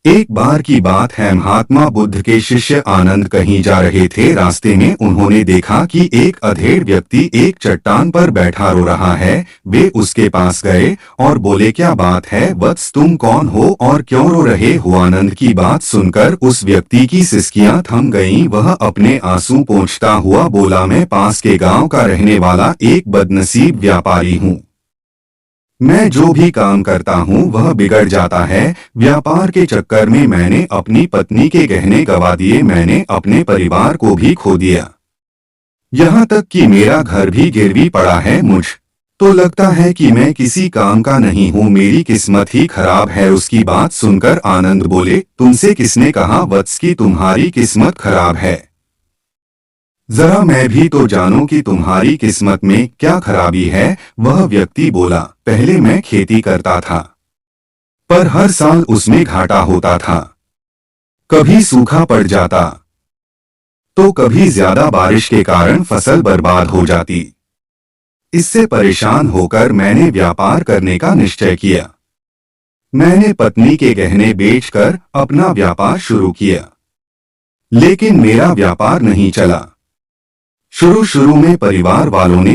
एक बार की बात है, महात्मा बुद्ध के शिष्य आनंद कहीं जा रहे थे। रास्ते में उन्होंने देखा कि एक अधेड़ व्यक्ति एक चट्टान पर बैठा रो रहा है। वे उसके पास गए और बोले, क्या बात है वत्स, तुम कौन हो और क्यों रो रहे हो? आनंद की बात सुनकर उस व्यक्ति की सिसकियां थम गईं। वह अपने आंसू पोंछता हुआ बोला, मैं पास के गांव का रहने वाला एक बदनसीब व्यापारी हूँ। मैं जो भी काम करता हूँ वह बिगड़ जाता है। व्यापार के चक्कर में मैंने अपनी पत्नी के गहने गंवा दिए, मैंने अपने परिवार को भी खो दिया, यहाँ तक कि मेरा घर भी गिरवी पड़ा है। मुझ तो लगता है कि मैं किसी काम का नहीं हूँ, मेरी किस्मत ही खराब है। उसकी बात सुनकर आनंद बोले, तुमसे किसने कहा वत्स कि तुम्हारी किस्मत खराब है? जरा मैं भी तो जानूं कि तुम्हारी किस्मत में क्या खराबी है। वह व्यक्ति बोला, पहले मैं खेती करता था, पर हर साल उसमें घाटा होता था। कभी सूखा पड़ जाता तो कभी ज्यादा बारिश के कारण फसल बर्बाद हो जाती। इससे परेशान होकर मैंने व्यापार करने का निश्चय किया। मैंने पत्नी के गहने बेचकर अपना व्यापार शुरू किया, लेकिन मेरा व्यापार नहीं चला। शुरू में परिवार वालों ने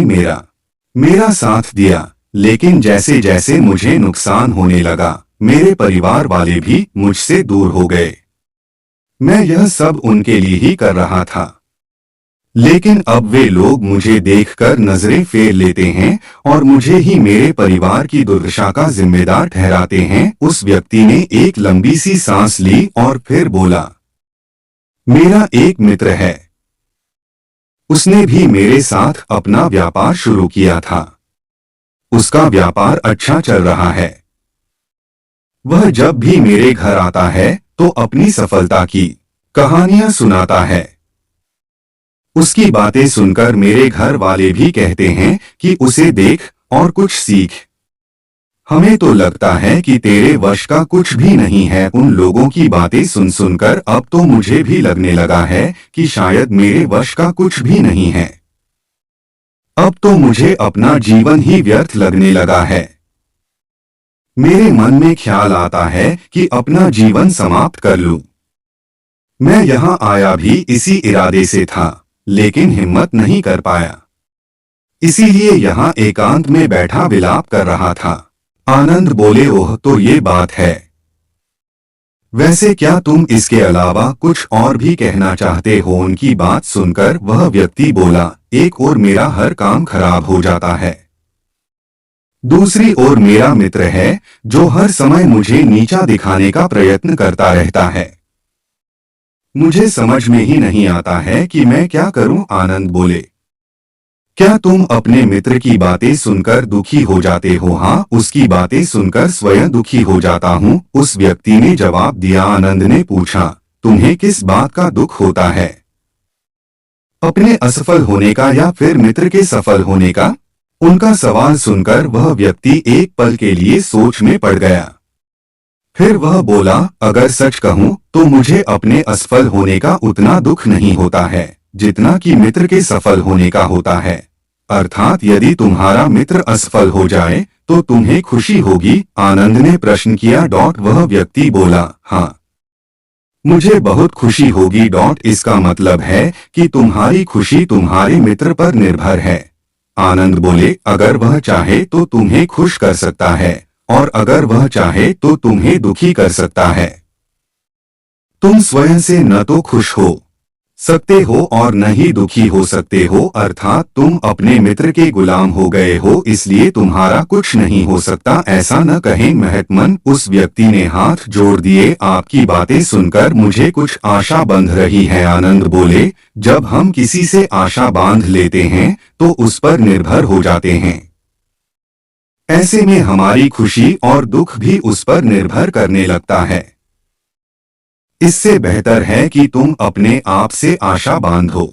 मेरा साथ दिया, लेकिन जैसे जैसे मुझे नुकसान होने लगा, मेरे परिवार वाले भी मुझसे दूर हो गए। मैं यह सब उनके लिए ही कर रहा था, लेकिन अब वे लोग मुझे देखकर नजरें फेर लेते हैं और मुझे ही मेरे परिवार की दुर्दशा का जिम्मेदार ठहराते हैं। उस व्यक्ति ने एक लंबी सी सांस ली और फिर बोला, मेरा एक मित्र है, उसने भी मेरे साथ अपना व्यापार शुरू किया था। उसका व्यापार अच्छा चल रहा है। वह जब भी मेरे घर आता है तो अपनी सफलता की कहानियां सुनाता है। उसकी बातें सुनकर मेरे घर वाले भी कहते हैं कि उसे देख और कुछ सीख। हमें तो लगता है कि तेरे वश का कुछ भी नहीं है। उन लोगों की बातें सुन सुनकर अब तो मुझे भी लगने लगा है कि शायद मेरे वश का कुछ भी नहीं है। अब तो मुझे अपना जीवन ही व्यर्थ लगने लगा है। मेरे मन में ख्याल आता है कि अपना जीवन समाप्त कर लूं। मैं यहाँ आया भी इसी इरादे से था, लेकिन हिम्मत नहीं कर पाया, इसीलिए यहाँ एकांत में बैठा विलाप कर रहा था। आनंद बोले, ओह तो ये बात है। वैसे क्या तुम इसके अलावा कुछ और भी कहना चाहते हो? उनकी बात सुनकर वह व्यक्ति बोला, एक ओर मेरा हर काम खराब हो जाता है, दूसरी ओर मेरा मित्र है जो हर समय मुझे नीचा दिखाने का प्रयत्न करता रहता है। मुझे समझ में ही नहीं आता है कि मैं क्या करूं। आनंद बोले, क्या तुम अपने मित्र की बातें सुनकर दुखी हो जाते हो? हाँ, उसकी बातें सुनकर स्वयं दुखी हो जाता हूँ, उस व्यक्ति ने जवाब दिया। आनंद ने पूछा, तुम्हें किस बात का दुख होता है? अपने असफल होने का या फिर मित्र के सफल होने का? उनका सवाल सुनकर वह व्यक्ति एक पल के लिए सोच में पड़ गया। फिर वह बोला, अगर सच कहूँ तो मुझे अपने असफल होने का उतना दुख नहीं होता है जितना कि मित्र के सफल होने का होता है। अर्थात यदि तुम्हारा मित्र असफल हो जाए तो तुम्हें खुशी होगी? आनंद ने प्रश्न किया। वह व्यक्ति बोला, हाँ, मुझे बहुत खुशी होगी। इसका मतलब है कि तुम्हारी खुशी तुम्हारे मित्र पर निर्भर है। आनंद बोले, अगर वह चाहे तो तुम्हें खुश कर सकता है और अगर वह चाहे तो तुम्हें दुखी कर सकता है। तुम स्वयं से न तो खुश हो सकते हो और न ही दुखी हो सकते हो, अर्थात तुम अपने मित्र के गुलाम हो गए हो, इसलिए तुम्हारा कुछ नहीं हो सकता। ऐसा न कहें महत्मन, उस व्यक्ति ने हाथ जोड़ दिए। आपकी बातें सुनकर मुझे कुछ आशा बंध रही है। आनंद बोले, जब हम किसी से आशा बांध लेते हैं तो उस पर निर्भर हो जाते हैं। ऐसे में हमारी खुशी और दुख भी उस पर निर्भर करने लगता है। इससे बेहतर है कि तुम अपने आप से आशा बांधो।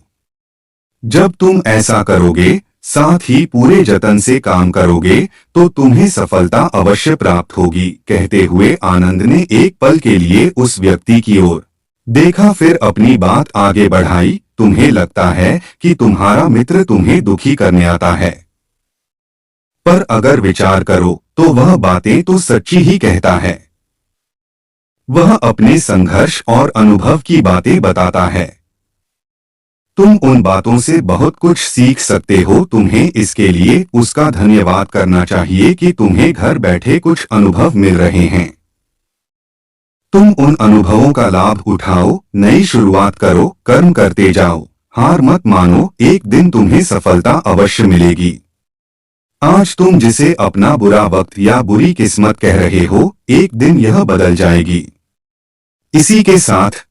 जब तुम ऐसा करोगे, साथ ही पूरे जतन से काम करोगे, तो तुम्हें सफलता अवश्य प्राप्त होगी। कहते हुए आनंद ने एक पल के लिए उस व्यक्ति की ओर देखा, फिर अपनी बात आगे बढ़ाई। तुम्हें लगता है कि तुम्हारा मित्र तुम्हें दुखी करने आता है, पर अगर विचार करो तो वह बातें तो सच्ची ही कहता है। वह अपने संघर्ष और अनुभव की बातें बताता है। तुम उन बातों से बहुत कुछ सीख सकते हो। तुम्हें इसके लिए उसका धन्यवाद करना चाहिए कि तुम्हें घर बैठे कुछ अनुभव मिल रहे हैं। तुम उन अनुभवों का लाभ उठाओ, नई शुरुआत करो, कर्म करते जाओ, हार मत मानो, एक दिन तुम्हें सफलता अवश्य मिलेगी। आज तुम जिसे अपना बुरा वक्त या बुरी किस्मत कह रहे हो, एक दिन यह बदल जाएगी। इसी के साथ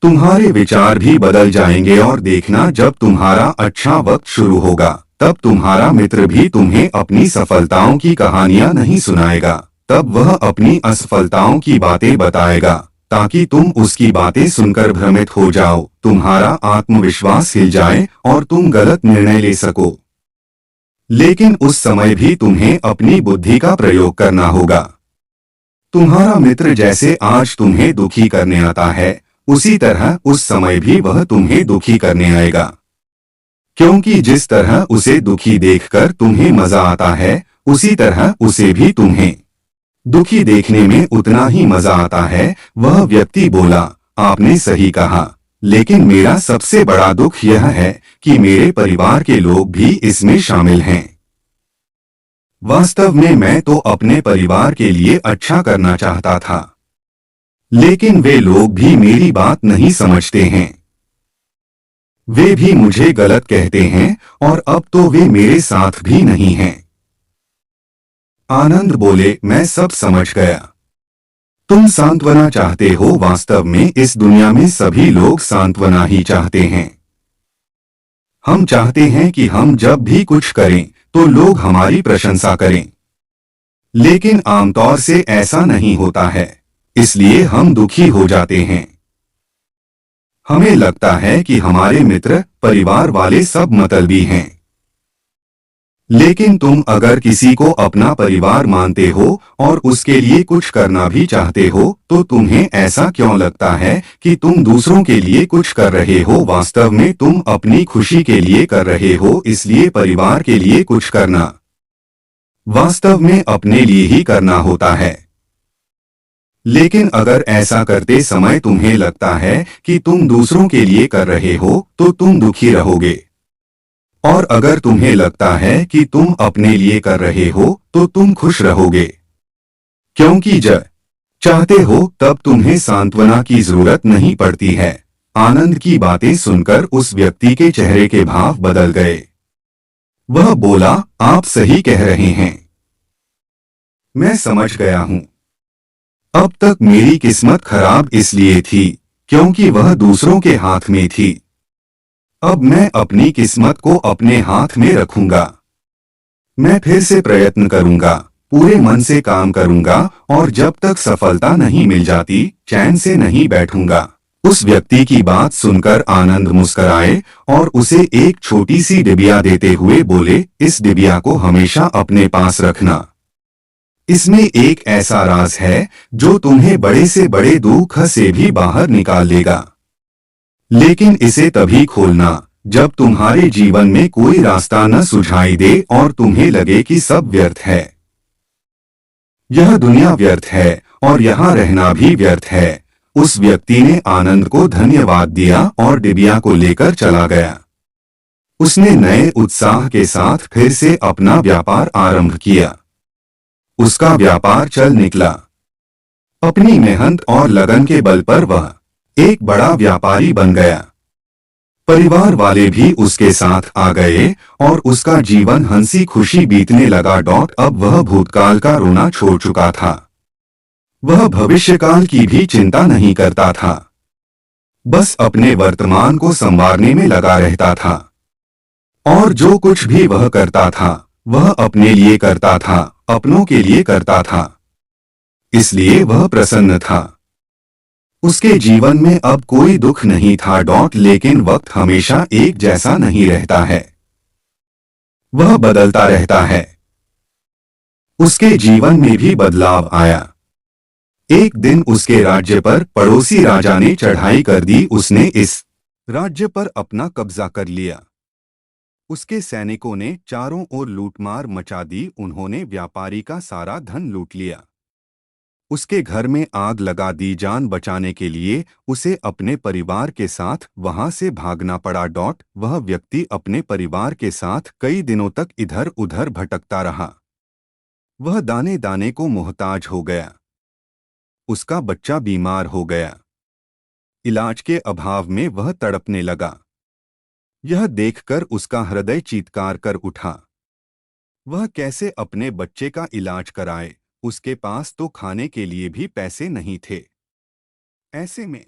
तुम्हारे विचार भी बदल जाएंगे और देखना, जब तुम्हारा अच्छा वक्त शुरू होगा तब तुम्हारा मित्र भी तुम्हें अपनी सफलताओं की कहानियां नहीं सुनाएगा, तब वह अपनी असफलताओं की बातें बताएगा ताकि तुम उसकी बातें सुनकर भ्रमित हो जाओ, तुम्हारा आत्मविश्वास हिल जाए और तुम गलत निर्णय ले सको। लेकिन उस समय भी तुम्हें अपनी बुद्धि का प्रयोग करना होगा। तुम्हारा मित्र जैसे आज तुम्हें दुखी करने आता है, उसी तरह उस समय भी वह तुम्हें दुखी करने आएगा, क्योंकि जिस तरह उसे दुखी देखकर तुम्हें मजा आता है, उसी तरह उसे भी तुम्हें दुखी देखने में उतना ही मजा आता है। वह व्यक्ति बोला, आपने सही कहा, लेकिन मेरा सबसे बड़ा दुख यह है कि मेरे परिवार के लोग भी इसमें शामिल हैं। वास्तव में मैं तो अपने परिवार के लिए अच्छा करना चाहता था, लेकिन वे लोग भी मेरी बात नहीं समझते हैं। वे भी मुझे गलत कहते हैं और अब तो वे मेरे साथ भी नहीं हैं। आनंद बोले, मैं सब समझ गया। तुम सांत्वना चाहते हो। वास्तव में इस दुनिया में सभी लोग सांत्वना ही चाहते हैं। हम चाहते हैं कि हम जब भी कुछ करें तो लोग हमारी प्रशंसा करें, लेकिन आमतौर से ऐसा नहीं होता है, इसलिए हम दुखी हो जाते हैं। हमें लगता है कि हमारे मित्र, परिवार वाले सब मतलबी हैं। लेकिन तुम अगर किसी को अपना परिवार मानते हो और उसके लिए कुछ करना भी चाहते हो, तो तुम्हें ऐसा क्यों लगता है कि तुम दूसरों के लिए कुछ कर रहे हो? वास्तव में तुम अपनी खुशी के लिए कर रहे हो, इसलिए परिवार के लिए कुछ करना वास्तव में अपने लिए ही करना होता है। लेकिन अगर ऐसा करते समय तुम्हें लगता है कि तुम दूसरों के लिए कर रहे हो, तो तुम दुखी रहोगे। और अगर तुम्हें लगता है कि तुम अपने लिए कर रहे हो, तो तुम खुश रहोगे, क्योंकि जब चाहते हो तब तुम्हें सांत्वना की जरूरत नहीं पड़ती है। आनंद की बातें सुनकर उस व्यक्ति के चेहरे के भाव बदल गए। वह बोला, आप सही कह रहे हैं, मैं समझ गया हूं। अब तक मेरी किस्मत खराब इसलिए थी क्योंकि वह दूसरों के हाथ में थी। अब मैं अपनी किस्मत को अपने हाथ में रखूंगा। मैं फिर से प्रयत्न करूंगा, पूरे मन से काम करूंगा और जब तक सफलता नहीं मिल जाती चैन से नहीं बैठूंगा। उस व्यक्ति की बात सुनकर आनंद मुस्कुराए और उसे एक छोटी सी डिबिया देते हुए बोले, इस डिबिया को हमेशा अपने पास रखना। इसमें एक ऐसा राज है जो तुम्हें बड़े से बड़े दुख से भी बाहर निकाल लेगा। लेकिन इसे तभी खोलना जब तुम्हारे जीवन में कोई रास्ता न सुझाई दे और तुम्हें लगे कि सब व्यर्थ है। यह दुनिया व्यर्थ है और यहाँ रहना भी व्यर्थ है। उस व्यक्ति ने आनंद को धन्यवाद दिया और डिबिया को लेकर चला गया। उसने नए उत्साह के साथ फिर से अपना व्यापार आरंभ किया। उसका व्यापार चल निकला। अपनी मेहनत और लगन के बल पर वह एक बड़ा व्यापारी बन गया। परिवार वाले भी उसके साथ आ गए और उसका जीवन हंसी खुशी बीतने लगा। अब वह भूतकाल का रोना छोड़ चुका था। वह भविष्यकाल की भी चिंता नहीं करता था, बस अपने वर्तमान को संवारने में लगा रहता था। और जो कुछ भी वह करता था वह अपने लिए करता था, अपनों के लिए करता था, इसलिए वह प्रसन्न था। उसके जीवन में अब कोई दुख नहीं था। लेकिन वक्त हमेशा एक जैसा नहीं रहता है, वह बदलता रहता है। उसके जीवन में भी बदलाव आया। एक दिन उसके राज्य पर पड़ोसी राजा ने चढ़ाई कर दी। उसने इस राज्य पर अपना कब्जा कर लिया। उसके सैनिकों ने चारों ओर लूटमार मचा दी। उन्होंने व्यापारी का सारा धन लूट लिया। उसके घर में आग लगा दी। जान बचाने के लिए उसे अपने परिवार के साथ वहां से भागना पड़ा। वह व्यक्ति अपने परिवार के साथ कई दिनों तक इधर उधर भटकता रहा। वह दाने दाने को मोहताज हो गया। उसका बच्चा बीमार हो गया। इलाज के अभाव में वह तड़पने लगा। यह देखकर उसका हृदय चीत्कार कर उठा। वह कैसे अपने बच्चे का इलाज कराए? उसके पास तो खाने के लिए भी पैसे नहीं थे। ऐसे में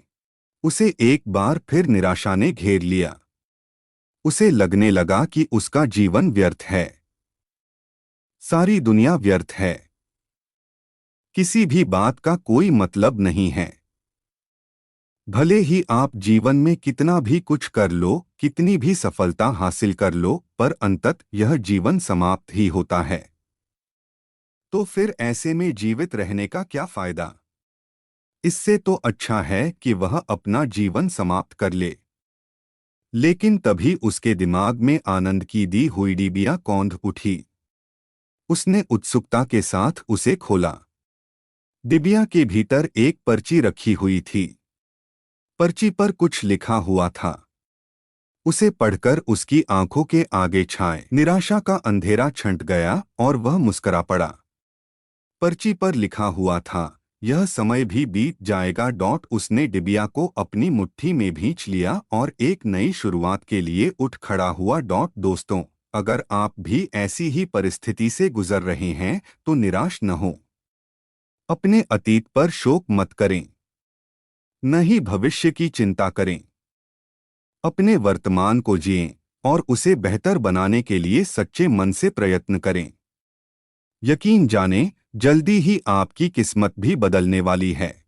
उसे एक बार फिर निराशा ने घेर लिया। उसे लगने लगा कि उसका जीवन व्यर्थ है। सारी दुनिया व्यर्थ है। किसी भी बात का कोई मतलब नहीं है। भले ही आप जीवन में कितना भी कुछ कर लो, कितनी भी सफलता हासिल कर लो, पर अंततः यह जीवन समाप्त ही होता है। तो फिर ऐसे में जीवित रहने का क्या फायदा? इससे तो अच्छा है कि वह अपना जीवन समाप्त कर ले। लेकिन तभी उसके दिमाग में आनंद की दी हुई डिबिया कौंध उठी। उसने उत्सुकता के साथ उसे खोला। डिबिया के भीतर एक पर्ची रखी हुई थी। पर्ची पर कुछ लिखा हुआ था। उसे पढ़कर उसकी आंखों के आगे छाए निराशा का अंधेरा छंट गया और वह मुस्करा पड़ा। पर्ची पर लिखा हुआ था, यह समय भी बीत जाएगा। उसने डिबिया को अपनी मुट्ठी में भींच लिया और एक नई शुरुआत के लिए उठ खड़ा हुआ। दोस्तों, अगर आप भी ऐसी ही परिस्थिति से गुजर रहे हैं तो निराश न हो। अपने अतीत पर शोक मत करें, न ही भविष्य की चिंता करें। अपने वर्तमान को जिएं और उसे बेहतर बनाने के लिए सच्चे मन से प्रयत्न करें। यकीन जानें, जल्दी ही आपकी किस्मत भी बदलने वाली है।